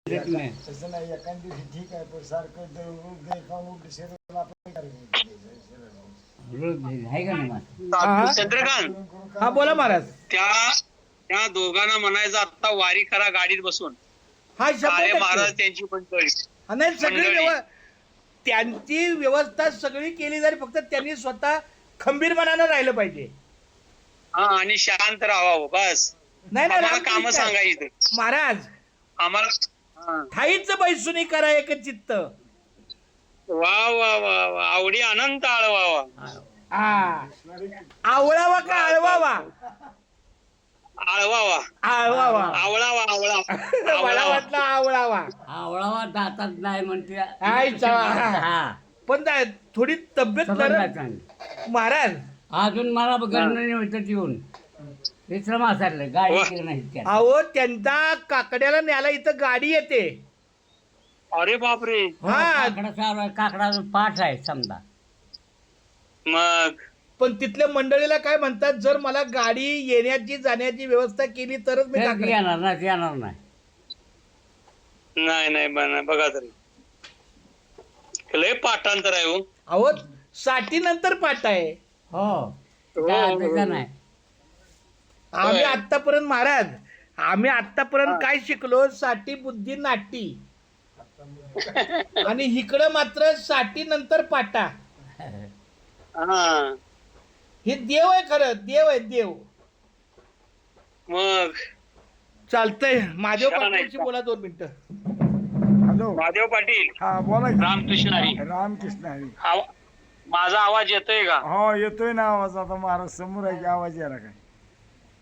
तसं नाही एका दिवशी ठीक आहे पण सारखं चंद्रकांत हा बोला महाराज. त्या दोघांना म्हणायचं आता वारी करा गाडीत बसून. हा काळे महाराज त्यांची मंडळी नाही सगळी त्यांची व्यवस्था सगळी केली जाईल, फक्त त्यांनी स्वतः खंबीरपणानं राहिलं पाहिजे. हा आणि शांत राहावं बस. नाही काम सांगायचं महाराज. आम्हाला ठाईच बैसुनी करा एक चित्त. वा वा वा वा आवडी अनंत आळवावा. आवळावा का आळवावा? आळवावा आळवावा आवळावा आवळा मला वाटलं आवळावा. आवळावा दातात नाही म्हणते. पण थोडी तब्येत महाराज. अजून मला गणने होतं येऊन विश्रम असायला गाडी केली नाही. अहो त्यांचा काकड्याला न्यायला इथं गाडी येते. अरे बापरे. काकडा पाठ आहे समजा. मग पण तिथल्या मंडळीला काय म्हणतात, जर मला गाडी येण्याची जाण्याची व्यवस्था केली तरच मी येणार नाही. नाही बघा तरी लय पाठांतर आहे हो. अहो 60 नंतर पाठ आहे. हो नाही. आम्ही आतापर्यंत महाराज काय शिकलो? 60 बुद्धी नाटी आणि इकडं मात्र 60 नंतर पाटा. हे देव आहे, खरं देव आहे देव. मग चालतंय. महादेव पाटीलशी बोला 2 मिनिटं. हॅलो महादेव पाटील. हा बोला की. रामकृष्ण हरी. रामकृष्ण हरी. माझा आवाज येतोय का? हो येतोय ना आवाज. आता महाराज समोर आहे की आवाज यायला काय?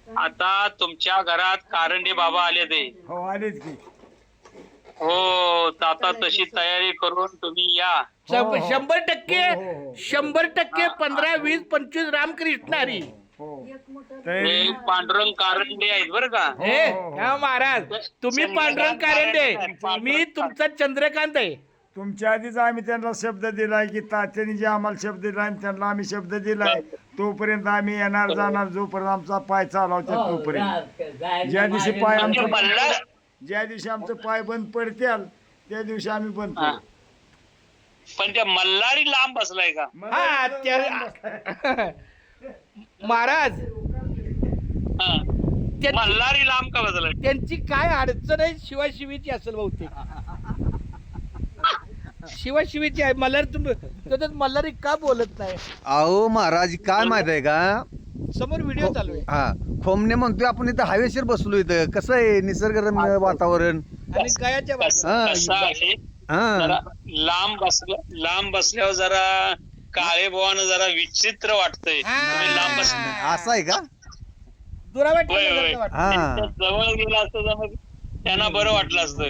आता तुमच्या घरात कारंडे बाबा आले ते. हो आलेच की. हो आता तशी तयारी करून तुम्ही या. 100% 15, 20, 25 रामकृष्ण हरी. हे पांडुरंग कारंडे आहेत बरं का. हे महाराज तुम्ही पांडुरंग कारंडे, मी तुमचा चंद्रकांत आहे. तुमच्या आधीच आम्ही त्यांना शब्द दिलाय की तात्याने जे आम्हाला शब्द दिलाय त्यांना आम्ही शब्द दिलाय तोपर्यंत आम्ही येणार जाणार, जोपर्यंत आमचा पाय चालवतात तोपर्यंत. ज्या दिवशी आमचं पाय बंद पडतील त्या दिवशी आम्ही बंद पडू. पण त्या मल्हारी लांब बसलाय का? महाराज मल्हारी लांब का बसलाय? त्यांची काय अडचण आहे? शिवाशिवीची असेल बहुतेक. शिवाशिवीची आहे. मल्हारी का बोलत नाही? अहो महाराज काय माहित आहे का, समोर व्हिडिओ चालू आहे. हा खोमने म्हणतोय आपण इथं हवेशीर बसलो. इथं कसं आहे निसर्गरम्य वातावरण. आणि गयाच्या लांब बसल्यावर जरा काळे बोवानं जरा विचित्र वाटतंय. तुम्ही लांब असं आहे का? दुरावाट जवळ गेला असतं तर मग त्यांना बरं वाटलं असतं.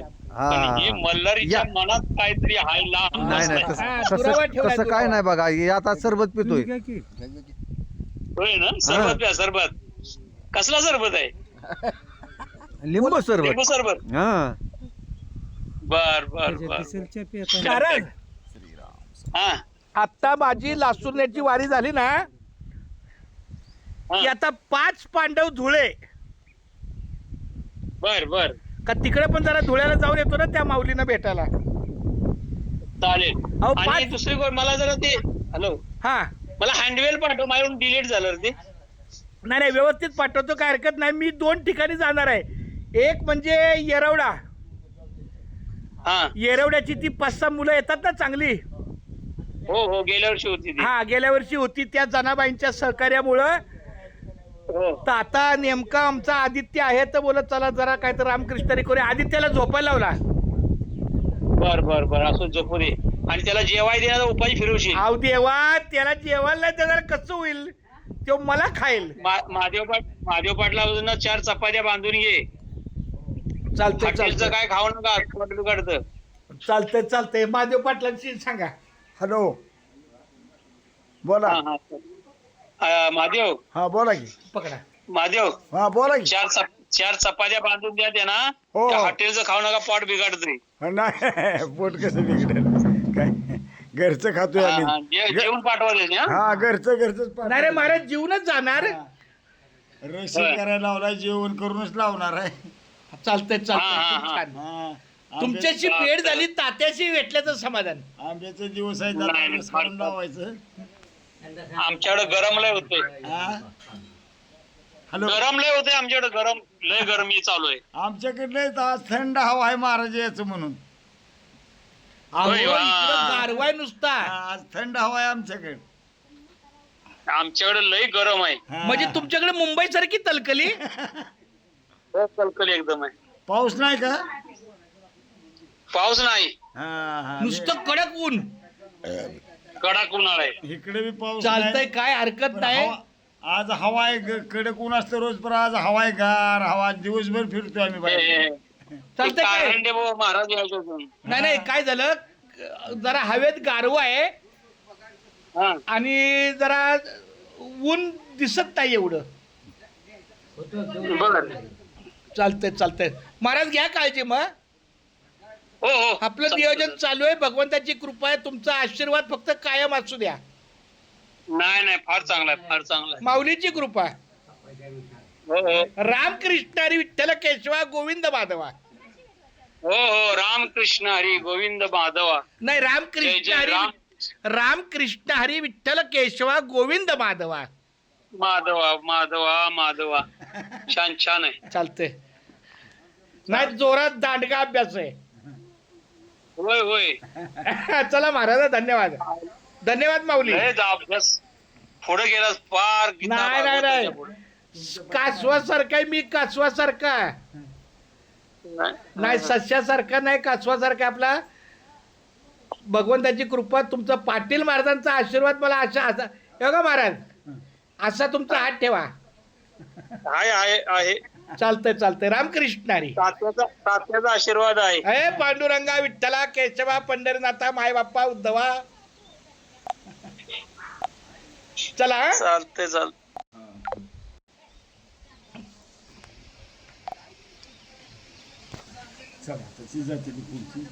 हे मल्हारीच्या मनात काहीतरी हाय लांब. नाही तसं काय नाही बघा. हे आता सरबत पितोय. होय ना. सरबत प्या. सरबत कसला सरबत आहे? लिंबू सरबत. लिंबू सरबत. हा बर बर बर. महाराज हा आता माझी लासूरण्याची वारी झाली ना की आता 5 पांडव धुळे. बर बर. का तिकडे पण जरा धुळ्याला जाऊन येतो ना त्या माऊलींना भेटायला. चालेल. अहो, आणि दुसरी गोष्ट मला जरा ते हॅलो हा मला हँडवेल पाठव. माझ्याकडून डिलीट झालं रे ते. नाही व्यवस्थित पाठवतो, काय हरकत नाही. मी 2 ठिकाणी जाणार आहे. एक म्हणजे येरवडा. येरवड्याची ती 5-6 मुलं येतात ना चांगली. हो गेल्या वर्षी होती ती. गेल्या वर्षी होती. त्या जनाबाईंच्या सहकार्यामुळं. तर आता नेमका आमचा आदित्य आहे तर बोलत चला जरा काय तर रामकृष्ण करूया. आदित्याला झोपायला लावला. बर बर बर असं झोपू दे. आणि त्याला जेवाय देण्याचा उपाय फिरवशील. आव देवा, त्याला जेवायला त्याला कसं होईल? तो मला खाईल. महादेव पाटला 4 चपात्या बांधून घे. चालतंय काय खाऊ नका. चालतंय. महादेव पाटलांशी सांगा. हॅलो बोला. महादेव. हा बोला की. पकडा महादेव. हा बोला की. 4 चपात्या बांधून द्या त्यांना. हो. हॉटेलचं खाऊ नका, पोट बिघडतंय. नाही पोट कसं बिघडेल काय? घरचं खातोय आम्ही. जेवण पाठवा त्याने. हा घरचंच. नाही रे महाराज जीवनच जाणार. रशी करायला लावलाय, जेवण करूनच लावणार आहे. चालतंय. हा, हा, हा. छान. तुमच्याशी भेट झाली, तात्याशी भेटल्याचं समाधान. आंब्याचे दिवस आहेत, नाही, आता नाही, ऊस काढून लावायचं. आमच्याकडे गरम लय होते, हा? हॅलो, गरम लय होते आमच्याकडे, गरम लय गरमी चालू आहे. आमच्याकडे आज थंड हवा आहे महाराज याचं म्हणून. अहो, होय, वा. इकडं गारवा आहे नुसता. आज थंड हवा आहे आमच्याकडे. आमच्याकडे लय गरम आहे. हा. म्हणजे तुमच्याकडे मुंबई सारखी तलकली. कलकल एकदम आहे. पाऊस नाही का? पाऊस नाही, हा, हा. नुसतं कडक ऊन. कडक उन्हाळा आहे. इकडे बी पाऊस चालतंय, नाही. काय हरकत पण नाही. आज हवा आहे, कडक ऊन असतं रोज, पण आज हवा आहे गार हवा, दिवसभर फिरतोय आम्ही बाहेर. चालतंय काय? कारंडे बाबा महाराज यायचे होते. नाही नाही, काय झालं, जरा हवेत गारवा आहे हा. आणि जरा ऊन दिसत नाही एवढं. बरं. चालतंय चालतंय, महाराज घ्या काळजी. मग हो हो, आपलं नियोजन चालू आहे, भगवंताची कृपा आहे, तुमचा आशीर्वाद फक्त कायम असू द्या. नाही नाही, फार चांगला आहे, फार चांगला आहे. माऊलीची कृपा. हो हो रामकृष्ण हरी विठ्ठल केशवा गोविंद माधवा. हो हो, रामकृष्ण हरी गोविंद माधवा. नाही, जय रामकृष्ण जय हरी, राम. रामकृष्ण हरी विठ्ठल केशवा गोविंद माधवा. माधवा माधवा माधवा. छान छान आहे. चालतंय. नाही, जोरात दांडगा अभ्यास आहे. होय होय, चला महाराज, धन्यवाद. धन्यवाद माऊली. लय अभ्यास पुढे गेलास फार. गीता नाही नाही भागवताच्या नाही, पुढे. कासवासारखा आहे मी, कासवासारखा नाही, सस्यासारखा नाही, कासवासारखा. आपला भगवंताची कृपा, तुमचा पाटील महाराजांचा आशीर्वाद मला असा हे बघा महाराज, असा तुमचा हात ठेवा. आहे आहे आहे. चालतंय चालतंय. रामकृष्ण हरी. तात्याचा आशीर्वाद आहे. हे पांडुरंगा विठ्ठला केशवा पंढरीनाथा माय बाप्पा उद्धवा. चला हा? चालते चालते. चला, तशी जाते ती पुढची.